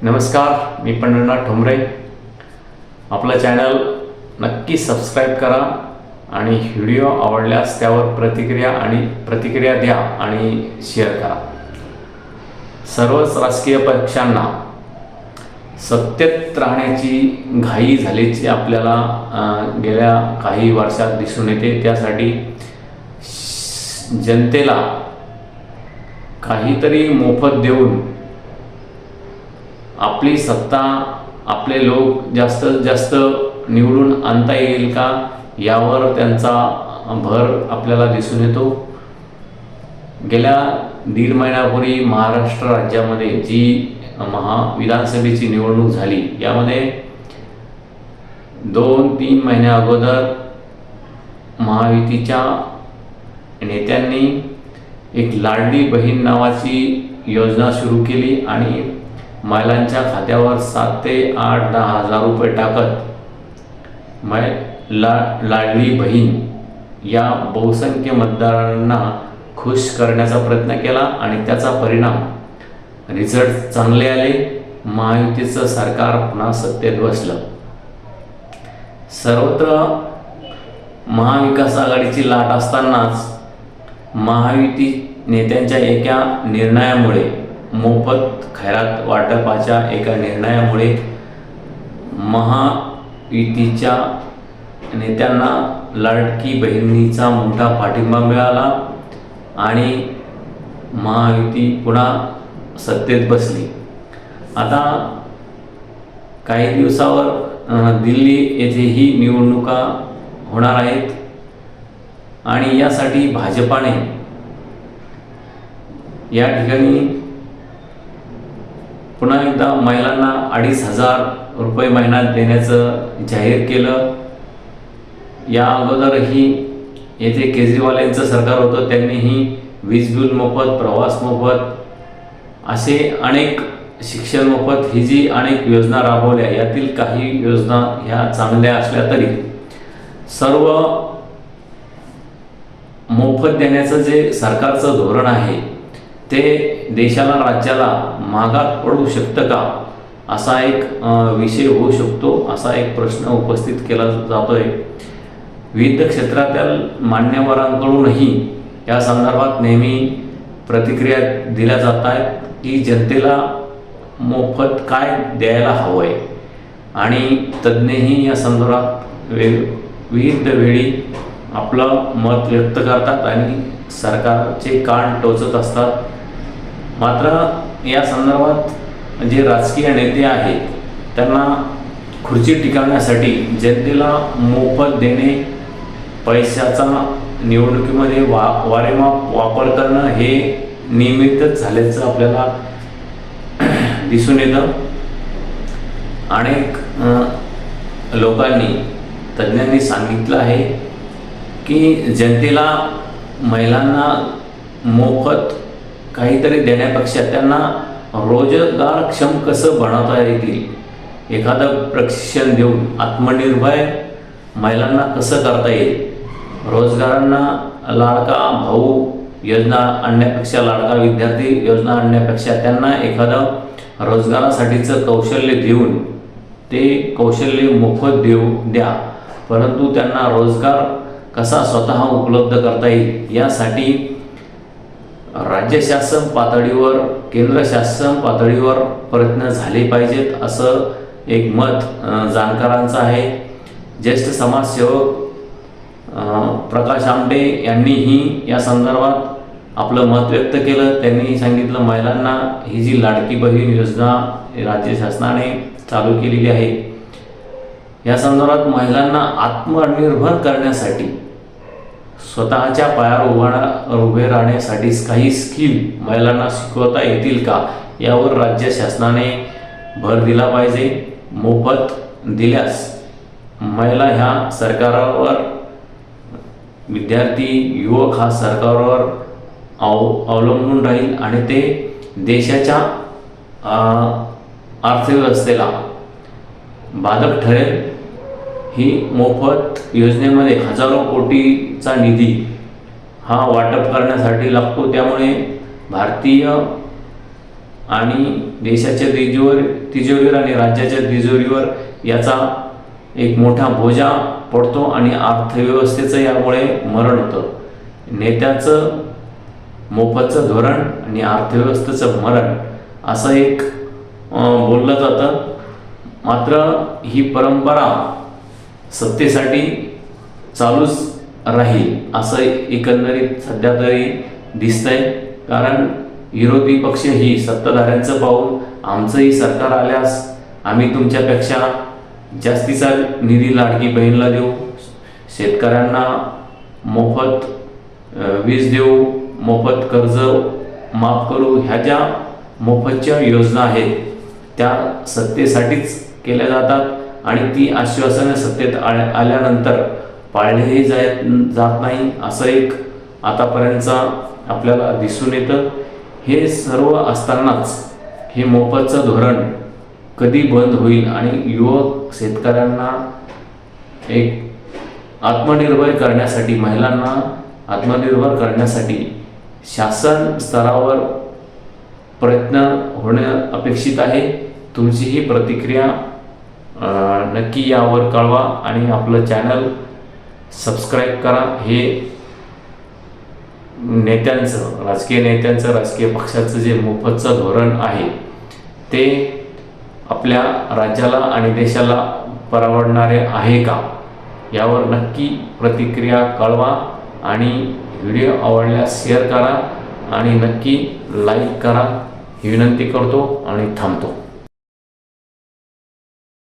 नमस्कार, मी पंढरनाथ ठोंबरे. आपलं चॅनल नक्की सबस्क्राईब करा आणि व्हिडिओ आवडल्यास त्यावर प्रतिक्रिया द्या आणि शेअर करा. सर्वच राजकीय पक्षांना सत्तेत राहण्याची घाई झाल्याची आपल्याला गेल्या काही वर्षात दिसून येते. त्यासाठी जनतेला काहीतरी मोफत देऊन आपली सत्ता, आपले लोक जास्तीत जास्त निवडून आणता येईल का यावर त्यांचा भर आपल्याला दिसून येतो. गेल्या 1.5 महिन्यापूर्वी महाराष्ट्र राज्यामध्ये जी विधानसभेची निवडणूक झाली, यामध्ये 2-3 महिन्या अगोदर महायुतीच्या नेत्यांनी एक लाडली बहीण नावाची योजना सुरू केली आणि महिलांच्या खात्यावर 7 ते 8-10 हजार रुपये टाकत लाडली बहीण या बहुसंख्य मतदारांना खुश करण्याचा प्रयत्न केला आणि त्याचा परिणाम रिझल्ट चांगले आले. महायुतीचं सरकार पुन्हा सत्तेत बसलं. सर्वत्र महाविकास आघाडीची लाट असतानाच महायुती नेत्यांच्या एका निर्णयामुळे, मोफत खैरात वाटपाच्या एका निर्णयामुळे महायुतीच्या नेत्यांना लाडकी बहिणीचा मोठा पाठिंबा मिळाला आणि महायुती पुन्हा सत्तेत बसली. आता काही दिवसावर दिल्ली येथेही निवडणुका होणार आहेत आणि यासाठी भाजपाने या ठिकाणी पुन्हा एकदा महिलांना 2,500 रुपये महिना देण्याचं जाहीर केलं. या अगोदरही येथे केजरीवाल यांचं सरकार होतं, त्यांनीही वीज बिल मोफत, प्रवास मोफत, असे अनेक शिक्षण मोफत, ही जी अनेक योजना राबवल्या, यातील काही योजना ह्या चांगल्या असल्या तरी सर्व मोफत देण्याचं जे सरकारचं धोरण आहे ते देशाला, राज्याला मागात पडू शकतं का, असा एक विषय होऊ शकतो, असा एक प्रश्न उपस्थित केला जातोय. विविध क्षेत्रातील मान्यवरांकडूनही या संदर्भात नेहमी प्रतिक्रिया दिल्या जात आहेत की जनतेला मोफत काय द्यायला हवं आहे आणि तज्ज्ञही या संदर्भात विविध वेळी आपलं मत व्यक्त करतात आणि सरकारचे कान टोचत असतात. मात्र या संदर्भात जे राजकीय नेते आहेत त्यांना खुर्ची टिकवण्यासाठी जनतेला मोफत देणे, पैशाचा निवडणुकीमध्ये वारेमाप वापर करणं हे नियमितच झाल्याचं आपल्याला दिसून येतं. अनेक लोकांनी, तज्ज्ञांनी सांगितलं आहे की जनतेला, महिलांना मोफत काहीतरी देण्यापेक्षा त्यांना रोजगारक्षम कसं बनवता येतील, एखादं प्रशिक्षण देऊन आत्मनिर्भर महिलांना कसं करता येईल, रोजगारांना लाडका भाऊ योजना आणण्यापेक्षा, लाडका विद्यार्थी योजना आणण्यापेक्षा त्यांना एखादं रोजगारासाठीचं कौशल्य देऊन ते कौशल्य मोफत द्या, परंतु त्यांना रोजगार कसा स्वतः उपलब्ध करता येईल यासाठी राज्य शासन पातळीवर, केंद्र शासन पातळीवर प्रयत्न झाले पाहिजेत, असं एक मत जाणकारांचं आहे. ज्येष्ठ समाजसेवक प्रकाश आमटे यांनीही या संदर्भात आपलं मत व्यक्त केलं. त्यांनी सांगितलं, महिलांना ही जी लाडकी बहीण योजना राज्य शासनाने चालू केलेली आहे, या संदर्भात महिलांना आत्मनिर्भर करण्यासाठी, स्वतःच्या पायावर उभे राहण्यासाठी काही स्किल महिलांना शिकवता येतील का, यावर राज्य शासनाने भर दिला पाहिजे. मोफत दिल्यास महिला ह्या सरकारावर, विद्यार्थी, युवक हा सरकारवर अवलंबून राहील आणि ते देशाच्या अर्थव्यवस्थेला बाधक ठरेल. ही मोफत योजनेमध्ये हजारो कोटीचा निधी हा वाटप करण्यासाठी लागतो. त्यामुळे भारतीय आणि देशाच्या तिजोरीवर आणि राज्याच्या तिजोरीवर याचा एक मोठा बोजा पडतो आणि अर्थव्यवस्थेचं यामुळे मरण होतं. नेत्याचं मोफतचं धोरण आणि अर्थव्यवस्थेचं मरण असं एक बोललं जातं. मात्र ही परंपरा सत्तेसाठी चालूच राहील असं एकंदरीत सध्या तरी दिसतंय. कारण विरोधी पक्ष ही सत्ताधाऱ्यांचं पाऊल आमचंही सरकार आल्यास आम्ही तुमच्यापेक्षा जास्तीचा निधी लाडकी बहीणला देऊ, शेतकऱ्यांना मोफत वीज देऊ, मोफत कर्ज माफ करू, ह्या ज्या मोफतच्या योजना आहेत त्या सत्तेसाठीच केल्या जातात आणि ती आश्वासनं सत्तेत आल्यानंतर पाळलेही जात नाही असं एक आतापर्यंतचा आपल्याला दिसून येतं. हे सर्व असतानाच हे मोफतचं धोरण कधी बंद होईल आणि युवक शेतकऱ्यांना एक आत्मनिर्भर करण्यासाठी, महिलांना आत्मनिर्भर करण्यासाठी शासन स्तरावर प्रयत्न होणे अपेक्षित आहे. तुमची ही प्रतिक्रिया नक्की यावर कळवा आणि आपलं चॅनल सबस्क्राईब करा. हे नेत्यांचं, राजकीय नेत्यांचं, राजकीय पक्षाचं जे मोफतचं धोरण आहे ते आपल्या राज्याला आणि देशाला परवडणारे आहे का यावर नक्की प्रतिक्रिया कळवा आणि व्हिडिओ आवडल्यास शेअर करा आणि नक्की लाईक करा ही विनंती करतो आणि थांबतो.